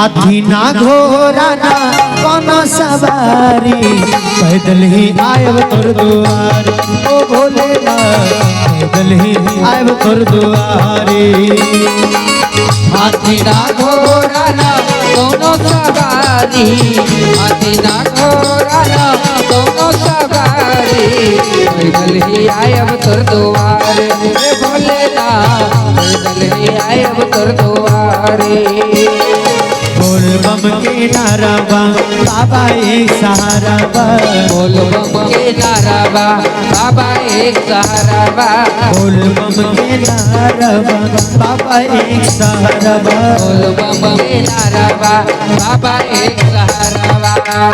हाथी ना घोड़ा ना कोनो सवारी, पैदल ही आयब तोर दुआर। ओ भोलेनाथ पैदल ही आयब तोर दुआरी। हाथी ना घोड़ा ना कोनो सवारी, हाथी ना घोड़ा ना कोनो सवारी, पैदल ही आयब तोर दुआर। भोलेनाथ पैदल ही आयब तोर दुआरे। बोल बम के नारा बा बाबा एक सहारा बा, बोल बम के नारा बा बाबा एक सहारा बा, बोल बम के नारा बा बाबा एक सहारा बा, बोल बम के नारा बा बाबा एक सहारा बा।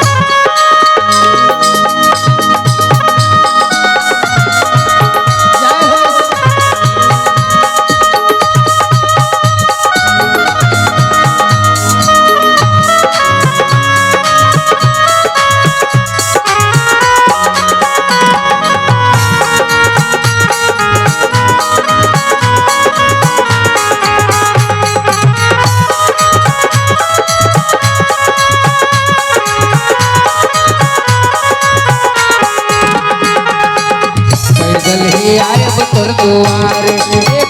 आयब तोर दुआरे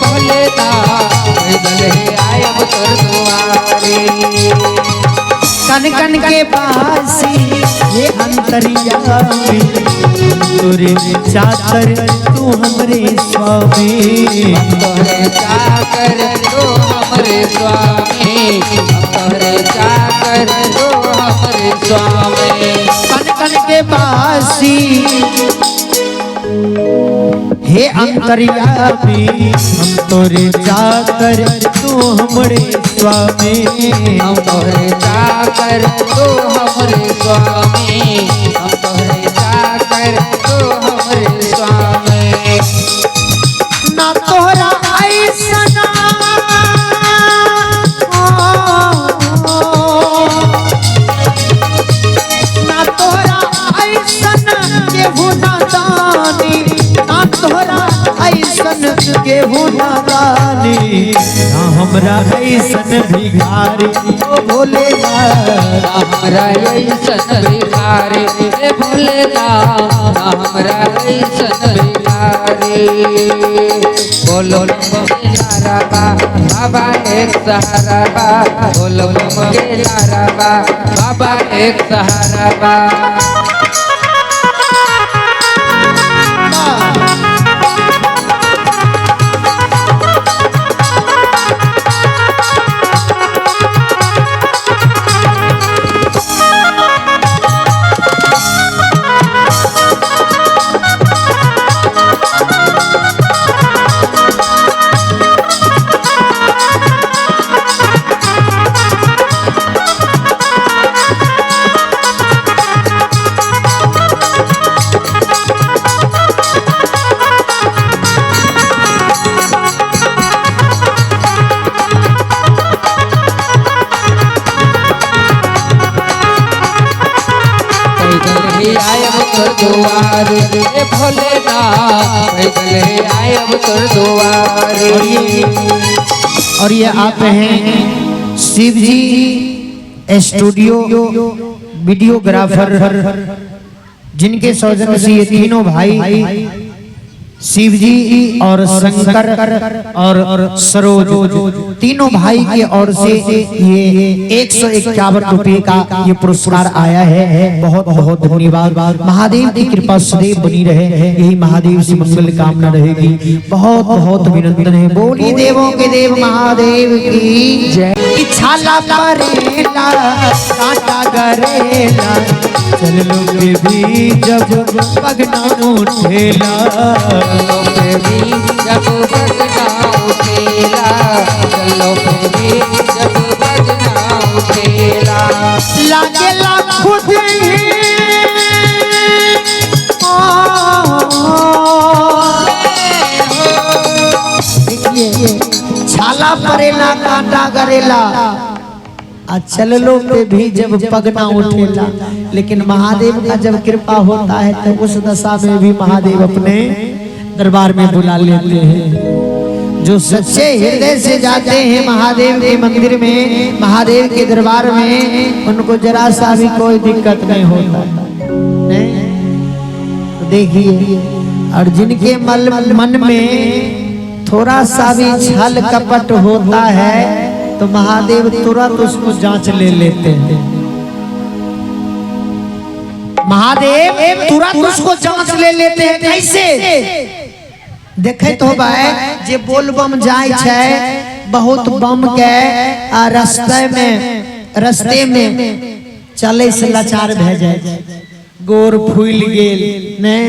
भोलेनाथ पैदल ही आयब तोर दुआरे। कन कन के पासी ये अंतर्यामी, तोरे चाकर तू हमरे स्वामी। तोरे चाकर तू हमरे स्वामी, तोरे चाकर तू हमरे स्वामी। कन कन के पासी हे अंतर्यामी, हम तोरे चाकर तू हमरे स्वामी। हम तोरे चाकर तू हमरे स्वामी, हम तोरे चाकर तू हमरे स्वामी। ना तोरा ऐसना ना तोरा ऐसन केहू नादानी, ना तोरा ऐसन केहू नादानी, ना हमरा ऐसन भिखारी। ओ भोलेनाथ हमरा ऐसन भिखारी भोलेनाथ, हमरा ऐसन भिखारी। बोलो के नारा बा बाबा एक सहारा बा, बोलो के नारा बा बाबा एक सहारा बा। आयब तोर दुआर भोलेनाथ पैदल ही आयब तोर दुआर। और ये आप हैं शिव जी स्टूडियो वीडियोग्राफर, जिनके सौजन्य से ये तीनों भाई शिव जी और शंकर और सरोज तीनों भाई के ओर से ये 151 रुपए का ये पुरस्कार आया है। बहुत बहुत धन्यवाद। महादेव की कृपा सदैव बनी रहे, यही महादेव से मंगल कामना रहेगी। बहुत बहुत अभिनंदन है। बोली देवों के देव महादेव की जय। छाला करेला कांटा गरेला, चल लो भी जब पगना उठेला, चलो पे भी जब बजना उठेला, चलो पे भी जब बजना उठेला। लागेला खुद ही छाला परेला कांटा गरेला, चल लो पे भी जब पगना उठेला। लेकिन महादेव का जब कृपा होता है तो उस दशा में भी महादेव अपने दरबार में बुला लेते हैं। जो सच्चे हृदय से जाते हैं महादेव के मंदिर में, महादेव के दरबार में, उनको जरा सा भी कोई दिक्कत नहीं होता नहीं। तो देखिए, और जिनके मन में थोड़ा सा भी छल कपट होता है तो महादेव तुरंत उसको जांच ले लेते हैं। महादेव तुरंत उसको जांच ले लेते हैं। कैसे देखे तो भाई, जे बोल बम जाए छे, बहुत बम के रस्ते में चले से लाचार भे जाए, गोर फूल गेल ने,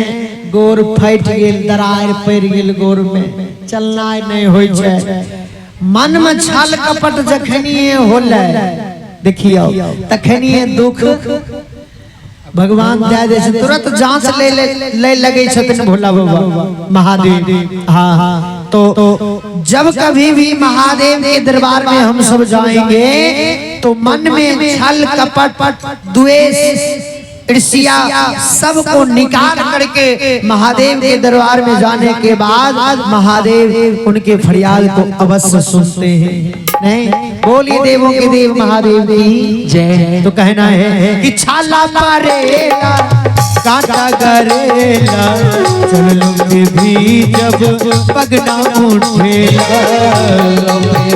गोर फट गेल, दरार पड़ गेल गोर में, चलना नहीं होय छे। मन में छल कपट जखनिए होले, देखियो तखनिए दुख भगवान दे दे छै, तुरंत जांच ले लगे छथिन भोला बाबा महादेव। हाँ, तो जब कभी भी महादेव के दरबार में हम सब जाएंगे तो मन में छल कपट द्वेष ईर्ष्या सबको निकाल करके महादेव के दरबार में जाने के बाद महादेव उनके फरियाद को अवश्य सुनते हैं। नहीं, बोलिए देवों के देव महादेव की जय। तो कहना है कि छाला मारेला कांटा गरेला, चलो के भी जब पगना उठेला,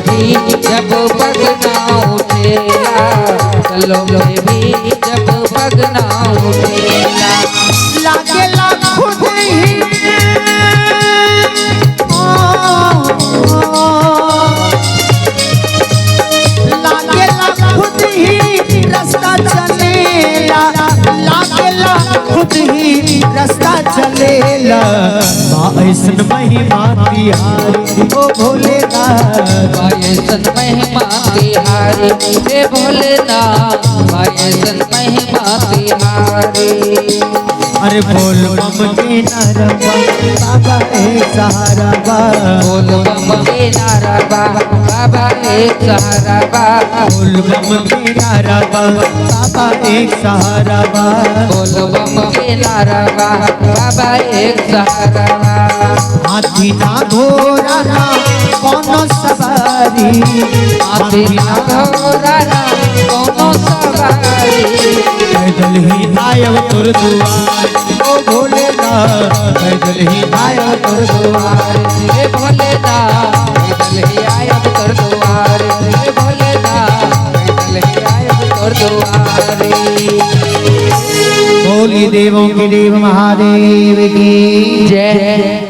भी जब पगना उठेला, चलो भी जब पगना उठेला, लागेला खुद ही लागेला खुद ही रास्ता चलेला, लागेला खुद ही रास्ता चलेला। ऐसन महिमा तिहारी ओ भोलेनाथ, ऐसन महिमा तिहारी हे भोलेनाथ, ऐसन महिमा तिहारी। अरे बोल बम के नारबा बाबा एक सहारा बा, बोल बम के नारबा बाबा एक सहारा बा, बोल बम के नारबा बाबा एक सहारा बा, बोल बम के नारबा बाबा एक सहारा बा। हाथी ना घोड़ा ना कोनो सवारी, हाथी ना घोड़ा ना कोनो सवारी, पैदल ही आयव तुर दुआर ओ भोलेनाथ, पैदल ही आयव तुर दुआर, हे भोलेनाथ, पैदल ही आयब तोर दुआर, हे भोलेनाथ, पैदल ही आयब तोर दुआर। बोलिए देवों के देव महादेव की जय।